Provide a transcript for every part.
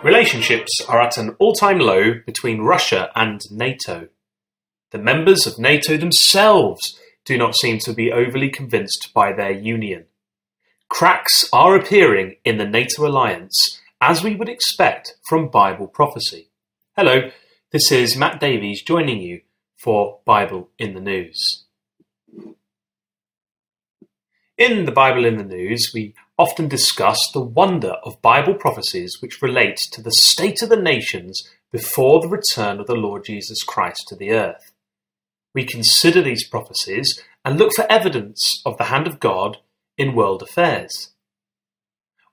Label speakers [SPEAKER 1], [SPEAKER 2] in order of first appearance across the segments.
[SPEAKER 1] Relationships are at an all-time low between Russia and Nato. The members of Nato themselves do not seem to be overly convinced by their union. Cracks are appearing in the NATO alliance, as we would expect from Bible prophecy. Hello, this is Matt Davies joining you for Bible in the News. In the Bible in the News, we often discuss the wonder of Bible prophecies which relate to the state of the nations before the return of the Lord Jesus Christ to the earth. We consider these prophecies and look for evidence of the hand of God in world affairs.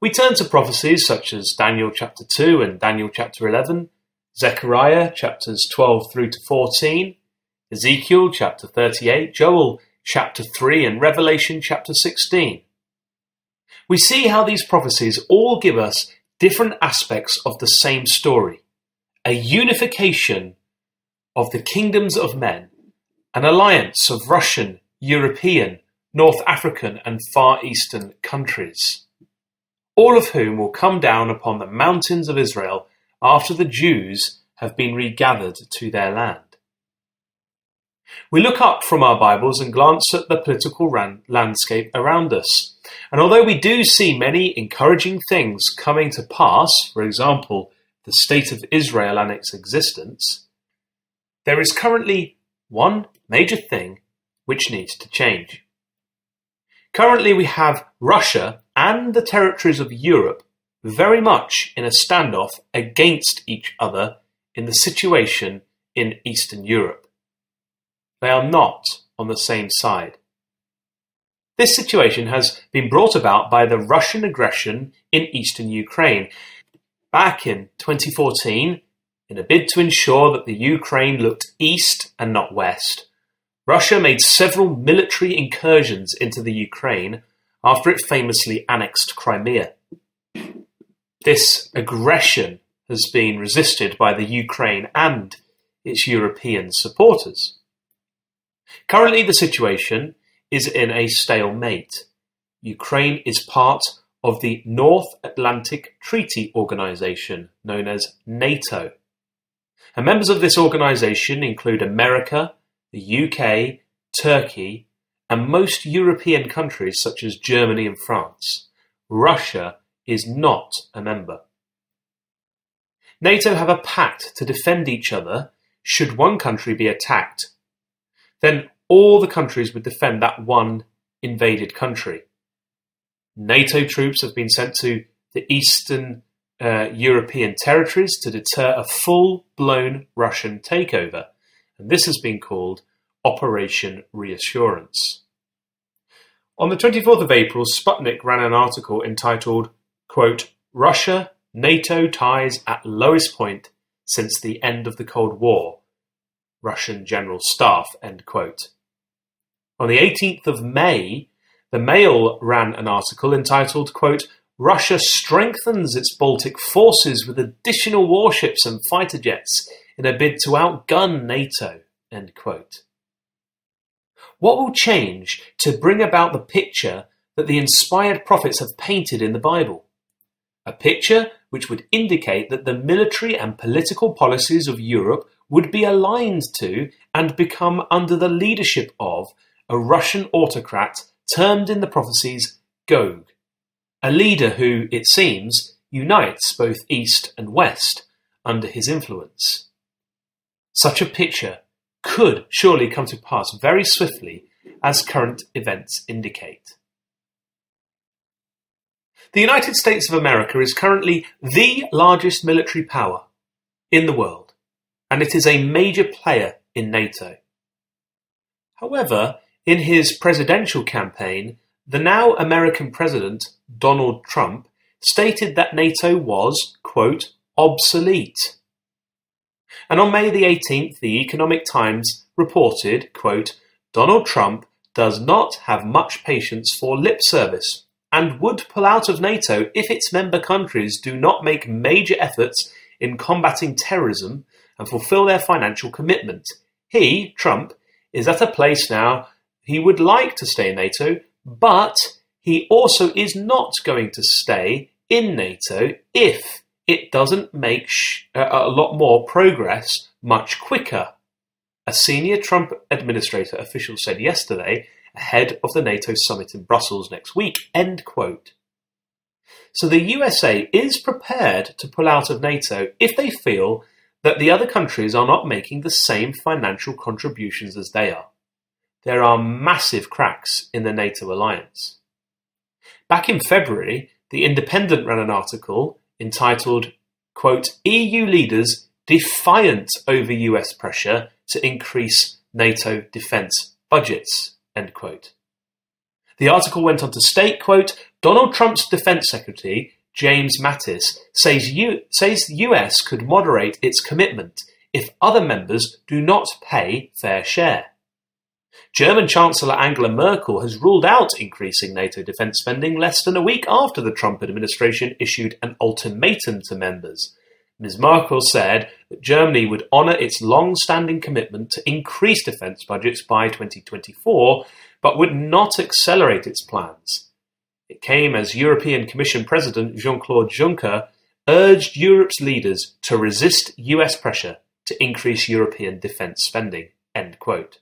[SPEAKER 1] We turn to prophecies such as Daniel chapter 2 and Daniel chapter 11, Zechariah chapters 12 through to 14, Ezekiel chapter 38, Joel chapter 3 and Revelation chapter 16. We see how these prophecies all give us different aspects of the same story, a unification of the kingdoms of men, an alliance of Russian, European, North African and Far Eastern countries, all of whom will come down upon the mountains of Israel after the Jews have been regathered to their land. We look up from our Bibles and glance at the political landscape around us. And although we do see many encouraging things coming to pass, for example, the state of Israel and its existence, there is currently one major thing which needs to change. Currently we have Russia and the territories of Europe very much in a standoff against each other in the situation in Eastern Europe. They are not on the same side. This situation has been brought about by the Russian aggression in eastern Ukraine. Back in 2014, in a bid to ensure that the Ukraine looked east and not west, Russia made several military incursions into the Ukraine after it famously annexed Crimea. This aggression has been resisted by the Ukraine and its European supporters. Currently, the situation is in a stalemate. Ukraine is part of the North Atlantic Treaty Organization, known as NATO. And members of this organization include America, the UK, Turkey, and most European countries such as Germany and France. Russia is not a member. NATO have a pact to defend each other should one country be attacked. Then all the countries would defend that one invaded country. NATO troops have been sent to the Eastern European territories to deter a full-blown Russian takeover, and this has been called Operation Reassurance. On the 24th of April, Sputnik ran an article entitled, quote, "Russia, NATO ties at lowest point since the end of the Cold War. Russian General Staff," end quote. On the 18th of May, the Mail ran an article entitled, quote, "Russia strengthens its Baltic forces with additional warships and fighter jets in a bid to outgun NATO," end quote. What will change to bring about the picture that the inspired prophets have painted in the Bible? A picture which would indicate that the military and political policies of Europe would be aligned to and become under the leadership of a Russian autocrat termed in the prophecies Gog, a leader who, it seems, unites both East and West under his influence. Such a picture could surely come to pass very swiftly, as current events indicate. The United States of America is currently the largest military power in the world, and it is a major player in NATO. However, in his presidential campaign, the now American President, Donald Trump, stated that NATO was, quote, "obsolete." And on May the 18th, the Economic Times reported, quote, "Donald Trump does not have much patience for lip service and would pull out of NATO if its member countries do not make major efforts in combating terrorism and fulfill their financial commitment. He, Trump, is at a place now he would like to stay in NATO, but he also is not going to stay in NATO if it doesn't make a lot more progress much quicker, a senior Trump administrator official said yesterday ahead of the NATO summit in Brussels next week, end quote. So the USA is prepared to pull out of NATO if they feel that the other countries are not making the same financial contributions as they are. There are massive cracks in the NATO alliance. Back in February, The Independent ran an article entitled, quote, EU leaders defiant over US pressure to increase NATO defence budgets, end quote. The article went on to state, quote, Donald Trump's Defence Secretary, James Mattis, says the US could moderate its commitment if other members do not pay fair share. German Chancellor Angela Merkel has ruled out increasing NATO defence spending less than a week after the Trump administration issued an ultimatum to members. Ms. Merkel said that Germany would honour its long-standing commitment to increase defence budgets by 2024, but would not accelerate its plans. It came as European Commission President Jean-Claude Juncker urged Europe's leaders to resist US pressure to increase European defence spending, end quote.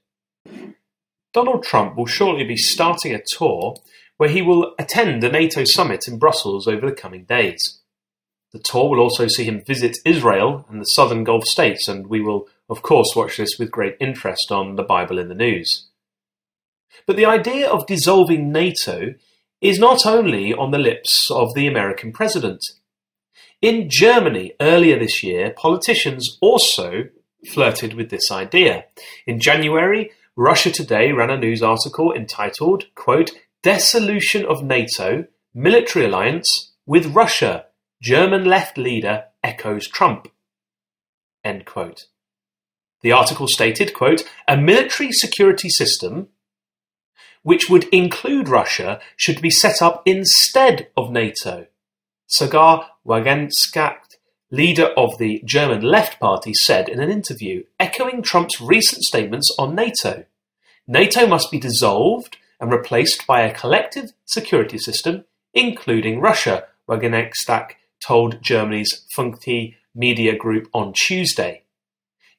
[SPEAKER 1] Donald Trump will shortly be starting a tour where he will attend a NATO summit in Brussels over the coming days. The tour will also see him visit Israel and the southern Gulf states, and we will, of course, watch this with great interest on the Bible in the News. But the idea of dissolving NATO is not only on the lips of the American president. In Germany earlier this year, politicians also flirted with this idea. In January, Russia Today ran a news article entitled, quote, Dissolution of NATO, Military Alliance with Russia, German left leader echoes Trump, end quote. The article stated, quote, a military security system which would include Russia should be set up instead of NATO. Sagar Wagenknecht, leader of the German Left Party, said in an interview, echoing Trump's recent statements on NATO. NATO must be dissolved and replaced by a collective security system, including Russia, Wagenknecht told Germany's Funke media group on Tuesday.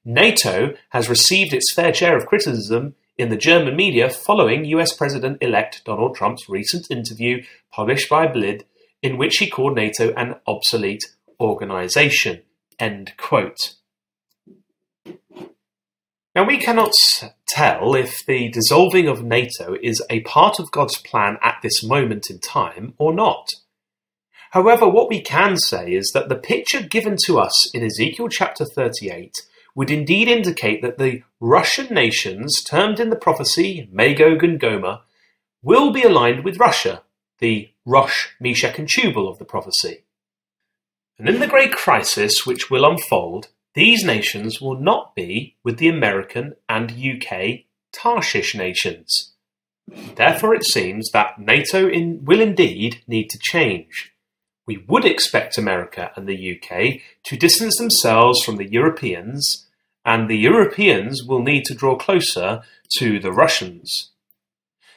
[SPEAKER 1] NATO has received its fair share of criticism in the German media following US President-elect Donald Trump's recent interview published by Bild, in which he called NATO an obsolete organization, end quote. Now, we cannot tell if the dissolving of NATO is a part of God's plan at this moment in time or not. However, what we can say is that the picture given to us in Ezekiel chapter 38 would indeed indicate that the Russian nations, termed in the prophecy Magog and Gomer, will be aligned with Russia, the Rosh, Meshach and Tubal of the prophecy. And in the great crisis which will unfold, these nations will not be with the American and UK Tarshish nations. Therefore it seems that NATO will indeed need to change. We would expect America and the UK to distance themselves from the Europeans, and the Europeans will need to draw closer to the Russians.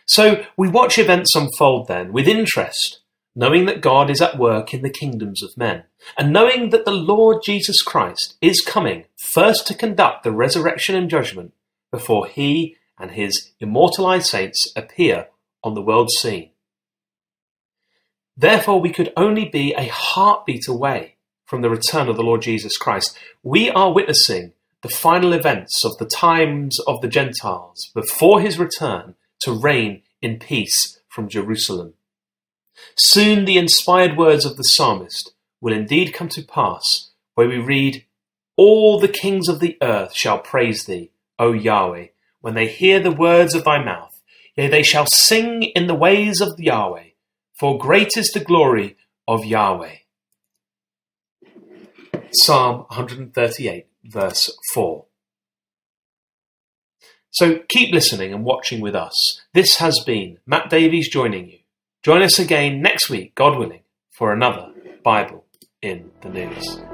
[SPEAKER 1] So we watch events unfold then with interest, knowing that God is at work in the kingdoms of men, and knowing that the Lord Jesus Christ is coming first to conduct the resurrection and judgment before he and his immortalized saints appear on the world scene. Therefore, we could only be a heartbeat away from the return of the Lord Jesus Christ. We are witnessing the final events of the times of the Gentiles before his return to reign in peace from Jerusalem. Soon the inspired words of the psalmist will indeed come to pass, where we read, all the kings of the earth shall praise thee, O Yahweh, when they hear the words of thy mouth. Yea, they shall sing in the ways of Yahweh, for great is the glory of Yahweh. Psalm 138, verse 4. So keep listening and watching with us. This has been Matt Davies joining you. Join us again next week, God willing, for another Bible in the News.